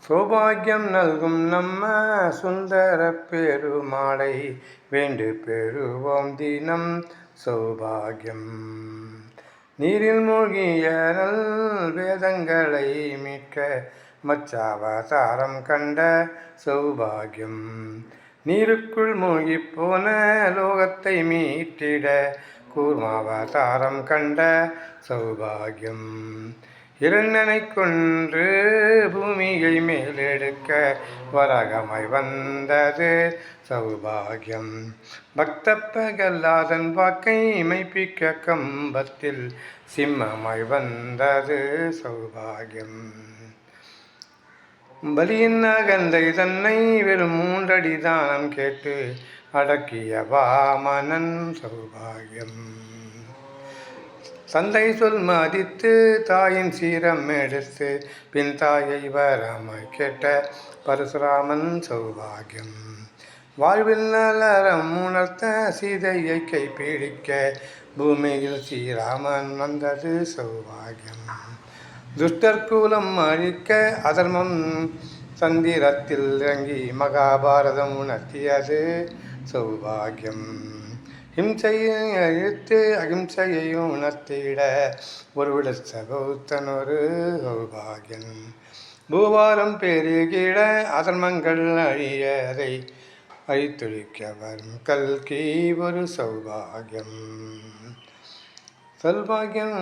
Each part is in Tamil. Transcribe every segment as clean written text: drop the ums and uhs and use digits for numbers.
சௌபாகியம் நல்கும் நம்ம சுந்தர பெருமாளை வேண்டு பெறுவோம் தினம் சௌபாகியம். நீரில் மூழ்கிய நல் வேதங்களை மீட்க மச்சாவதாரம் கண்ட சௌபாகியம். நீருக்குள் மூழ்கி போன லோகத்தை மீட்டிட கூர்மாவதாரம் கண்ட சௌபாகியம். இரண்டனை கொன்று பூமியை மேலெடுக்க வரகமாய் வந்தது சௌபாகியம். பக்த பிரகலாதன் வாக்கை மெய்ப்பிக்க கம்பத்தில் சிம்மமாய் வந்தது சௌபாகியம். பலியின் அகந்தை தன்னை வெறும் 3 அடி தானம் கேட்டு அடக்கிய வாமனன் சௌபாகியம். தந்தை சொல் மதித்து தாயின் சீரம் எடுத்து பின் தாயை வரமாய் கேட்ட பரசுராமன் சௌபாகியம். வாழ்வில் நலரம் உணர்த்த சீதையை கைப்பிடிக்க பூமியில் ஸ்ரீராமன் வந்தது சௌபாகியம். துஷ்டர் கூலம் அழிக்க அதர்மம் சந்திரத்தில் இறங்கி மகாபாரதம் உணர்த்தியது சௌபாகியம். ஹிம்சையை அழித்து அகிம்சையை உணர்த்திட ஒரு விடுத்த பௌத்தனொரு சௌபாகியம். பூபாரம் பெருகிட அதர்மங்கள் அழியதை அழித்தொழிக்க வரும் கல்கி ஒரு சௌபாகியம். சௌபாகியம்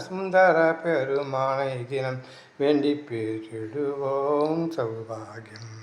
சுந்தர பெருமானை தினம் வேண்டி பெற்றிடுவோம் சௌபாகியம்.